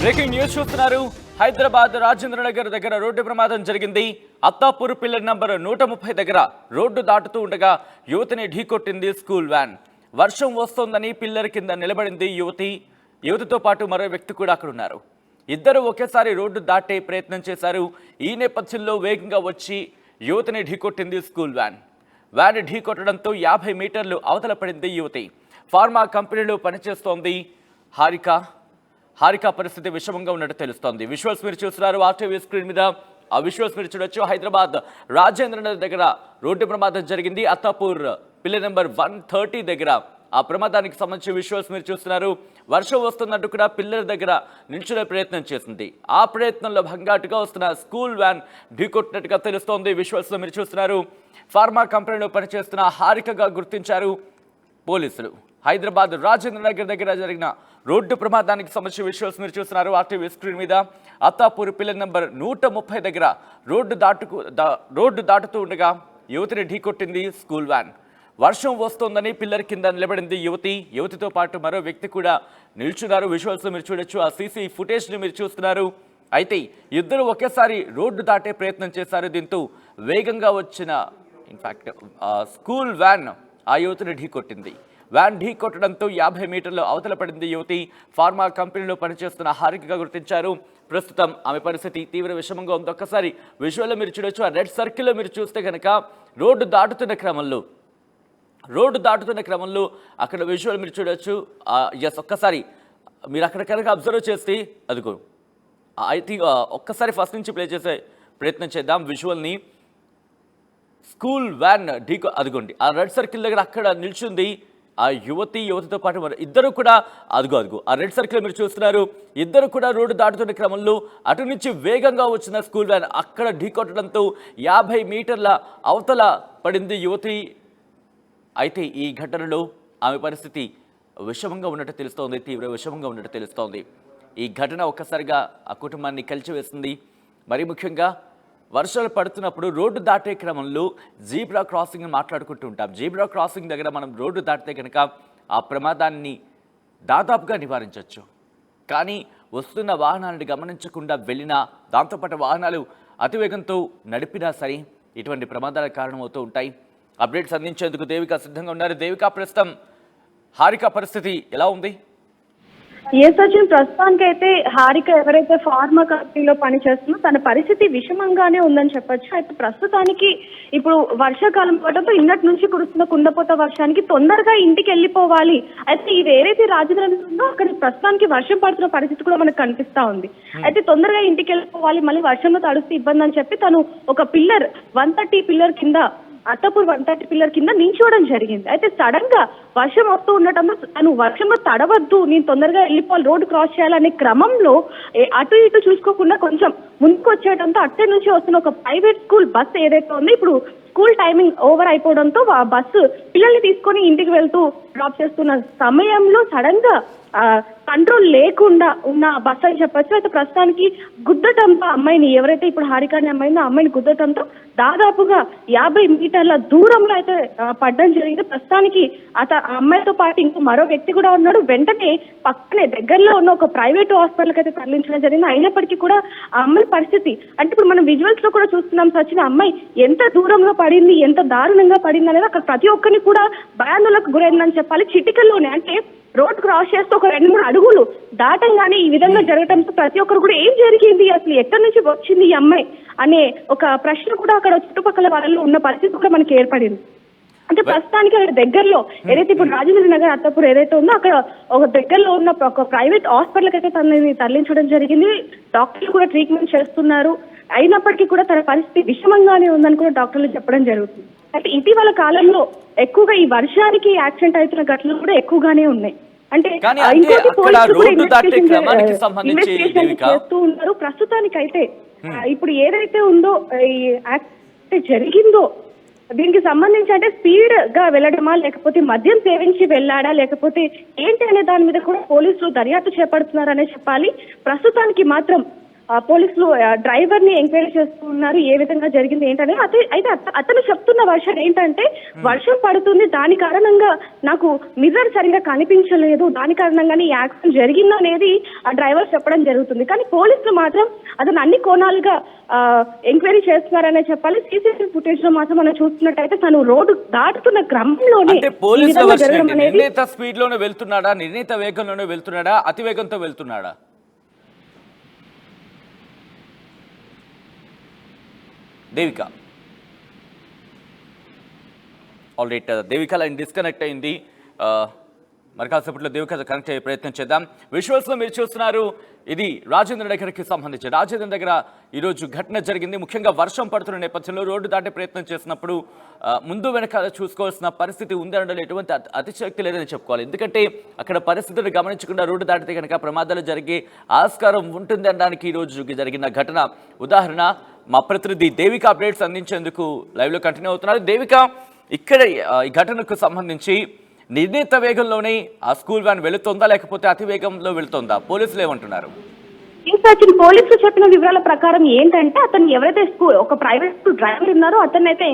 Breaking news చూస్తున్నారు. హైదరాబాద్ రాజేంద్రనగర్ దగ్గర road ప్రమాదం జరిగింది. అత్తాపూర్ పిల్లర్ నంబర్ 130 దగ్గర రోడ్డు దాటుతూ ఉండగా యువతిని ఢీకొట్టింది స్కూల్ వ్యాన్. వర్షం వస్తోందని పిల్లర్ కింద నిలబడింది యువతితో పాటు మరో వ్యక్తి కూడా అక్కడ ఉన్నారు. ఇద్దరు ఒకేసారి రోడ్డు దాటే ప్రయత్నం చేశారు. ఈ నేపథ్యంలో వేగంగా వచ్చి యువతిని ఢీకొట్టింది స్కూల్ వ్యాన్. వ్యాన్ ఢీకొట్టడంతో 50 మీటర్లు అవతల పడింది యువతి. ఫార్మా కంపెనీలో పనిచేస్తోంది హారిక పరిస్థితి విషమంగా ఉన్నట్టు తెలుస్తోంది. విజువల్స్ మీరు చూస్తున్నారు ఆర్టీవీ స్క్రీన్ మీద. ఆ విజువల్స్ మీరు చూడొచ్చు. హైదరాబాద్ రాజేంద్రనగర్ దగ్గర రోడ్డు ప్రమాదం జరిగింది. అత్తాపూర్ పిల్లర్ నెంబర్ 130 దగ్గర ఆ ప్రమాదానికి సంబంధించి విజువల్స్ మీరు చూస్తున్నారు. వర్షం వస్తున్నట్టు కూడా పిల్లర్ దగ్గర నిల్చునే ప్రయత్నం చేసింది. ఆ ప్రయత్నంలో భంగాటుగా వస్తున్న స్కూల్ వ్యాన్ ఢీకొట్టినట్టుగా తెలుస్తోంది. విజువల్స్లో మీరు చూస్తున్నారు. ఫార్మా కంపెనీలో పనిచేస్తున్న హారికగా గుర్తించారు పోలీసులు. హైదరాబాద్ రాజేంద్రనగర్ దగ్గర జరిగిన రోడ్డు ప్రమాదానికి సంబంధించిన విజువల్స్ మీరు చూస్తున్నారు ఆర్టీవీ స్క్రీన్ మీద. అత్తాపూర్ పిల్లర్ నెంబర్ 130 దగ్గర రోడ్డు దాటుతూ ఉండగా యువతిని ఢీకొట్టింది స్కూల్ వ్యాన్. వర్షం వస్తోందని పిల్లర్ కింద నిలబడింది యువతితో పాటు మరో వ్యక్తి కూడా నిల్చున్నారు. విజువల్స్ మీరు చూడొచ్చు. ఆ సీసీ ఫుటేజ్ని మీరు చూస్తున్నారు. అయితే ఇద్దరు ఒకేసారి రోడ్డు దాటే ప్రయత్నం చేశారు. దీంతో వేగంగా వచ్చిన ఇన్ఫాక్ట్ స్కూల్ వ్యాన్ ఆ యువతిని ఢీకొట్టింది. వ్యాన్ ఢీ కొట్టడంతో 50 మీటర్లు అవతల పడింది యువతి. ఫార్మా కంపెనీలో పనిచేస్తున్న హారికగా గుర్తించారు. ప్రస్తుతం ఆమె పరిస్థితి తీవ్ర విషమంగా ఉంది. ఒక్కసారి విజువల్లో మీరు చూడొచ్చు. ఆ రెడ్ సర్కిల్లో మీరు చూస్తే కనుక రోడ్డు దాటుతున్న క్రమంలో అక్కడ విజువల్ మీరు చూడొచ్చు. ఎస్, ఒక్కసారి మీరు అక్కడ కనుక అబ్జర్వ్ చేస్తే అదిగో ఐ థింక్ ఒక్కసారి ఫస్ట్ నుంచి ప్లే చేసే ప్రయత్నం చేద్దాం విజువల్ని. స్కూల్ వ్యాన్ అదిగోండి ఆ రెడ్ సర్కిల్ దగ్గర అక్కడ నిల్చుంది ఆ యువతితో పాటు ఇద్దరు కూడా అదిగో ఆ రెడ్ సర్కిల్ మీరు చూస్తున్నారు. ఇద్దరు కూడా రోడ్డు దాటుతున్న క్రమంలో అటు నుంచి వేగంగా వచ్చిన స్కూల్ వ్యాన్ అక్కడ ఢీకొట్టడంతో 50 మీటర్ల అవతల పడింది యువతి. అయితే ఈ ఘటనలో ఆమె పరిస్థితి విషమంగా ఉన్నట్టు తెలుస్తోంది, తీవ్ర విషమంగా ఉన్నట్టు తెలుస్తోంది. ఈ ఘటన ఒక్కసారిగా ఆ కుటుంబాన్ని కలిచివేసింది. మరీ ముఖ్యంగా వర్షాలు పడుతున్నప్పుడు రోడ్డు దాటే క్రమంలో జీబ్రా క్రాసింగ్ మాట్లాడుకుంటూ ఉంటాం. జీబ్రా క్రాసింగ్ దగ్గర మనం రోడ్డు దాటితే కనుక ఆ ప్రమాదాన్ని దాదాపుగా నివారించవచ్చు. కానీ వస్తున్న వాహనాలను గమనించకుండా వెళ్ళినా, దాంతోపాటు వాహనాలు అతివేగంతో నడిపినా సరే ఇటువంటి ప్రమాదాలకు కారణమవుతూ ఉంటాయి. అప్డేట్స్ అందించేందుకు దేవిక సిద్ధంగా ఉన్నారు. దేవిక, ప్రస్తుతం హారిక పరిస్థితి ఎలా ఉంది? ఏ సచిన్, ప్రస్తుతానికి అయితే హారిక ఎవరైతే ఫార్మా కంపెనీలో పనిచేస్తుందో తన పరిస్థితి విషమంగానే ఉందని చెప్పొచ్చు. అయితే ప్రస్తుతానికి ఇప్పుడు వర్షాకాలం పడటంతో ఇన్నటి నుంచి కురుస్తున్న కుండపోత వర్షానికి తొందరగా ఇంటికి వెళ్ళిపోవాలి. అయితే ఇది ఏదైతే రాజధాని ఉందో అక్కడ ప్రస్తుతానికి వర్షం పడుతున్న పరిస్థితి కూడా మనకు కనిపిస్తా ఉంది. అయితే తొందరగా ఇంటికి వెళ్ళిపోవాలి, మళ్ళీ వర్షంలో తడుస్తూ ఇబ్బంది అని చెప్పి తను ఒక పిల్లర్ 130 పిల్లర్ కింద అత్తాపూర్ 130 పిల్లర్ కింద నించోవడం జరిగింది. అయితే సడన్ గా వర్షం వస్తూ ఉండటంలో తను వర్షంలో తడవద్దు, నేను తొందరగా వెళ్ళిపోవాలి, రోడ్డు క్రాస్ చేయాలనే క్రమంలో అటు ఇటు చూసుకోకుండా కొంచెం ముందుకు వచ్చేయడంతో అటు నుంచి వస్తున్న ఒక ప్రైవేట్ స్కూల్ బస్ ఏదైతే ఉందో ఇప్పుడు స్కూల్ టైమింగ్ ఓవర్ అయిపోవడంతో ఆ బస్సు పిల్లల్ని తీసుకొని ఇంటికి వెళ్తూ డ్రాప్ చేస్తున్న సమయంలో సడన్ గా కంట్రోల్ లేకుండా ఉన్న బస్ అని చెప్పొచ్చు. అయితే ప్రస్తుతానికి గుద్దటంతో అమ్మాయిని, ఎవరైతే ఇప్పుడు హారిక అనే అమ్మాయిని, ఆ అమ్మాయిని గుద్దటంతో దాదాపుగా 50 మీటర్ల దూరంలో అయితే పడ్డం జరిగింది. ప్రస్తుతానికి ఆ అమ్మాయితో పాటు ఇంకో మరో వ్యక్తి కూడా ఉన్నాడు. వెంటనే పక్కనే దగ్గరలో ఉన్న ఒక ప్రైవేట్ హాస్పిటల్కి అయితే తరలించడం జరిగింది. అయినప్పటికీ కూడా ఆ అమ్మాయి పరిస్థితి అంటే ఇప్పుడు మనం విజువల్స్ లో కూడా చూస్తున్నాం సచిన, అమ్మాయి ఎంత దూరంలో పడింది, ఎంత దారుణంగా పడింది అనేది అక్కడ ప్రతి ఒక్కరిని కూడా భయాందోళనకు గురైందని చెప్పాలి. చిటికల్లోనే అంటే రోడ్ క్రాస్ చేస్తూ ఒక 2-3 అడుగులు దాటంగానే ఈ విధంగా జరగడంతో ప్రతి ఒక్కరు కూడా ఏం జరిగింది, అసలు ఎక్కడి నుంచి వచ్చింది ఈ అమ్మాయి అనే ఒక ప్రశ్న కూడా అక్కడ చుట్టుపక్కల వాళ్ళలో ఉన్న పరిస్థితి కూడా మనకి ఏర్పడింది. అంటే ప్రస్తుతానికి అక్కడ దగ్గరలో ఏదైతే ఇప్పుడు రాజేంద్ర నగర్ అత్తాపూర్ ఏదైతే ఉందో అక్కడ ఒక దగ్గరలో ఉన్న ఒక ప్రైవేట్ హాస్పిటల్కి అయితే తనని తరలించడం జరిగింది. డాక్టర్లు కూడా ట్రీట్మెంట్ చేస్తున్నారు. అయినప్పటికీ కూడా తన పరిస్థితి విషమంగానే ఉందని కూడా డాక్టర్లు చెప్పడం జరుగుతుంది. అయితే ఇటీవల కాలంలో ఎక్కువగా ఈ వర్షానికి యాక్సిడెంట్ అవుతున్న ఘటనలు కూడా ఎక్కువగానే ఉన్నాయి. అంటే ఇంకోటి పోలీసులు కూడా ఇన్వెస్టిగేషన్ చేస్తూ ఉన్నారు. ప్రస్తుతానికి అయితే ఇప్పుడు ఏదైతే ఉందో ఈ యాక్సిడెంట్ జరిగిందో దీనికి సంబంధించి అంటే స్పీడ్ గా వెళ్ళడమా, లేకపోతే మద్యం సేవించి వెళ్ళాడా, లేకపోతే ఏంటి అనే దాని మీద కూడా పోలీసులు దర్యాప్తు చేపడుతున్నారనే చెప్పాలి. ప్రస్తుతానికి మాత్రం పోలీసులు డ్రైవర్ ని ఎంక్వైరీ చేస్తూ ఉన్నారు ఏ విధంగా జరిగింది ఏంటని. అయితే అతను చెప్తున్న వర్షన్ ఏంటంటే వర్షం పడుతుంది, దాని కారణంగా నాకు మిర్రర్ సరిగా కనిపించలేదు, దాని కారణంగానే ఈ యాక్సిడెంట్ జరిగింది అనేది ఆ డ్రైవర్ చెప్పడం జరుగుతుంది. కానీ పోలీసులు మాత్రం అతను అన్ని కోణాలుగా ఎంక్వైరీ చేస్తున్నారనే చెప్పాలి. సీసీటీవీ ఫుటేజ్ లో మాత్రం మనం చూస్తున్నట్టయితే తను రోడ్డు దాటుతున్న క్రమంలోనే నిర్ణీత స్పీడ్ లోనే వెళ్తున్నాడా, నిర్ణీత వేగంలోనే వెళ్తున్నాడా, అతి వేగంతో వెళ్తున్నాడా? Devika alright, Devika line disconnect అయింది. మరి కాసేపట్లో దేవిక కనెక్ట్ అయ్యే ప్రయత్నం చేద్దాం. విజువల్స్లో మీరు చూస్తున్నారు, ఇది రాజేంద్ర నగర్కి సంబంధించి రాజేంద్ర దగ్గర ఈరోజు ఘటన జరిగింది. ముఖ్యంగా వర్షం పడుతున్న నేపథ్యంలో రోడ్డు దాటే ప్రయత్నం చేసినప్పుడు ముందు వెనకాల చూసుకోవాల్సిన పరిస్థితి ఉందనడంలో ఎటువంటి అతిశక్తి లేదని చెప్పుకోవాలి. ఎందుకంటే అక్కడ పరిస్థితులు గమనించకుండా రోడ్డు దాటితే కనుక ప్రమాదాలు జరిగే ఆస్కారం ఉంటుంది అనడానికి ఈరోజు జరిగిన ఘటన ఉదాహరణ. మా ప్రతినిధి దేవిక అప్డేట్స్ అందించేందుకు లైవ్లో కంటిన్యూ అవుతున్నారు. దేవిక, ఇక్కడ ఈ ఘటనకు సంబంధించి నిర్ణీత వేగంలోనే ఆ స్కూల్ వ్యాన్ వెళుతుందా లేకపోతే అతి వేగంలో వెళుతుందా? పోలీసులు ఏమంటున్నారు? పోలీసులు చెప్పిన వివరాల ప్రకారం ఏంటంటే అతను ఎవరైతే ఒక ప్రైవేట్ స్కూల్ డ్రైవర్ ఉన్నారో అతనైతే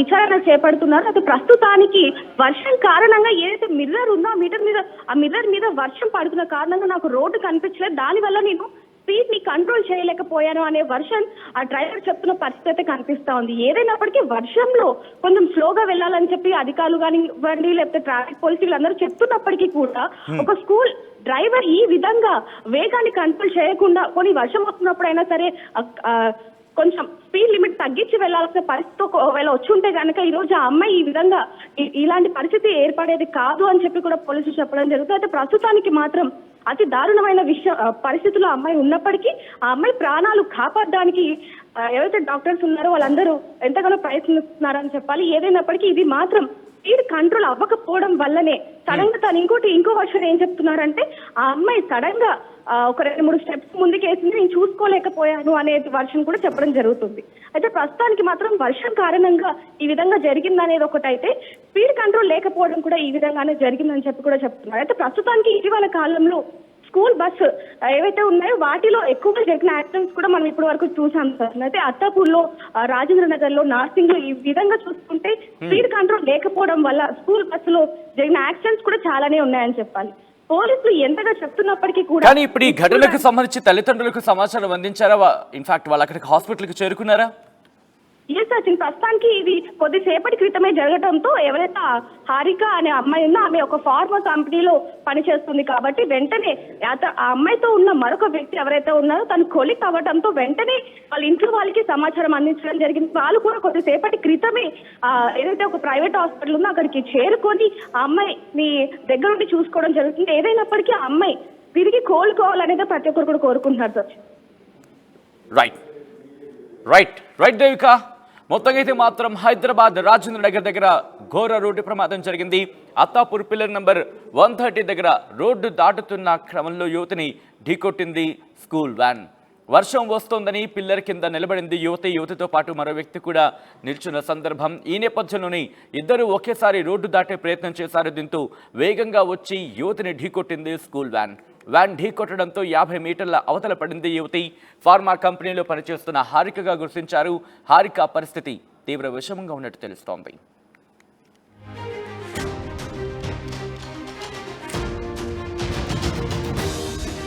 విచారణ చేపడుతున్నారు. అయితే ప్రస్తుతానికి వర్షం కారణంగా ఏదైతే మిర్రర్ ఉందో ఆ మిర్రర్ మీద వర్షం పడుతున్న కారణంగా నాకు రోడ్డు కనిపించలేదు, దానివల్ల నేను స్పీడ్ ని కంట్రోల్ చేయలేకపోయాను అనే వర్షన్ ఆ డ్రైవర్ చెప్తున్న పరిస్థితి అయితే కనిపిస్తా ఉంది. ఏదైనప్పటికీ వర్షంలో కొంచెం స్లోగా వెళ్ళాలని చెప్పి అధికారులు కానివ్వండి లేకపోతే ట్రాఫిక్ పోలీసులు అందరూ చెప్తున్నప్పటికీ కూడా ఒక స్కూల్ డ్రైవర్ ఈ విధంగా వేగాన్ని కంట్రోల్ చేయకుండా కొన్ని వర్షం వస్తున్నప్పుడైనా సరే కొంచెం స్పీడ్ లిమిట్ తగ్గించి వెళ్లాల్సిన పరిస్థితి ఒకవేళ వచ్చి ఉంటే కనుక ఈ రోజు ఆ అమ్మాయి ఈ విధంగా ఇలాంటి పరిస్థితి ఏర్పడేది కాదు అని చెప్పి కూడా పోలీసులు చెప్పడం జరుగుతుంది. అయితే ప్రస్తుతానికి మాత్రం అతి దారుణమైన పరిస్థితుల్లో అమ్మాయి ఉన్నప్పటికీ ఆ అమ్మాయి ప్రాణాలు కాపాడడానికి ఎవరైతే డాక్టర్స్ ఉన్నారో వాళ్ళందరూ ఎంతగానో ప్రయత్నిస్తున్నారని చెప్పాలి. ఏదైనప్పటికీ ఇది మాత్రం స్పీడ్ కంట్రోల్ అవ్వకపోవడం వల్లనే సడన్ గా తను ఇంకో వర్షన్ ఏం చెప్తున్నారంటే ఆ అమ్మాయి సడన్ గా ఒక 2-3 స్టెప్స్ ముందుకేసింది, నేను చూసుకోలేకపోయాను అనే వర్షన్ కూడా చెప్పడం జరుగుతుంది. అయితే ప్రస్తుతానికి మాత్రం వర్షం కారణంగా ఈ విధంగా జరిగిందనేది ఒకటైతే స్పీడ్ కంట్రోల్ లేకపోవడం కూడా ఈ విధంగానే జరిగిందని చెప్పి కూడా చెప్తున్నారు. అయితే ప్రస్తుతానికి ఇటీవల కాలంలో స్కూల్ బస్ ఏవైతే ఉన్నాయో వాటిలో ఎక్కువగా జరిగిన యాక్సిడెంట్స్ కూడా మనం ఇప్పటి వరకు చూసాం సార్. అయితే అత్తాపూర్లో, రాజేంద్ర నగర్ లో, నార్సింగ్ లో ఈ విధంగా చూసుకుంటే స్పీడ్ కంట్రోల్ లేకపోవడం వల్ల స్కూల్ బస్సులో జరిగిన యాక్సిడెంట్స్ కూడా చాలానే ఉన్నాయని చెప్పాలి. పోలీసులు ఎంతగా చెప్తున్నప్పటికీ కూడా కానీ ఇప్పుడు ఈ ఘటనకు సంబంధించి తల్లిదండ్రులకు సమాచారం అందించారా? ఇన్ఫాక్ట్ వాళ్ళు అక్కడికి హాస్పిటల్కి చేరుకున్నారా? ప్రస్తుతానికి ఇది కొద్దిసేపటి క్రితమే జరగడంతో ఎవరైతే హారిక అనే అమ్మాయి ఉందో ఆమె ఒక ఫార్మా కంపెనీలో పనిచేస్తుంది కాబట్టి వెంటనే ఆ అమ్మాయితో ఉన్న మరొక వ్యక్తి ఎవరైతే ఉన్నారో తను కొలిక్ అవ్వడంతో వెంటనే వాళ్ళ ఇంట్లో వాళ్ళకి సమాచారం అందించడం జరిగింది. వాళ్ళు కూడా కొద్దిసేపటి క్రితమే ఏదైతే ఒక ప్రైవేట్ హాస్పిటల్ ఉందో అక్కడికి చేరుకొని ఆ అమ్మాయిని దగ్గర నుండి చూసుకోవడం జరుగుతుంది. ఏదైనప్పటికీ ఆ అమ్మాయి తిరిగి కోలుకోవాలనేది ప్రతి ఒక్కరు కూడా కోరుకుంటున్నారు సార్. రైట్ దేవిక, మొత్తంగా అయితే మాత్రం హైదరాబాద్ రాజేంద్ర నగర్ దగ్గర ఘోర రోడ్డు ప్రమాదం జరిగింది. అత్తాపూర్ పిల్లర్ నంబర్ 130 దగ్గర రోడ్డు దాటుతున్న క్రమంలో యువతిని ఢీకొట్టింది స్కూల్ వ్యాన్. వర్షం వస్తోందని పిల్లర్ కింద నిలబడింది యువతితో పాటు మరో వ్యక్తి కూడా నిల్చున్న సందర్భం. ఈ నేపథ్యంలోనే ఇద్దరు ఒకేసారి రోడ్డు దాటే ప్రయత్నం చేశారు. దీంతో వేగంగా వచ్చి యువతిని ఢీకొట్టింది స్కూల్ వ్యాన్ ఢీకొట్టడంతో 50 మీటర్ల అవతల పడింది యువతి. ఫార్మా కంపెనీలో పనిచేస్తున్న హారికగా గుర్తించారు. హారిక పరిస్థితి తీవ్ర విషమంగా ఉన్నట్టు తెలుస్తోంది.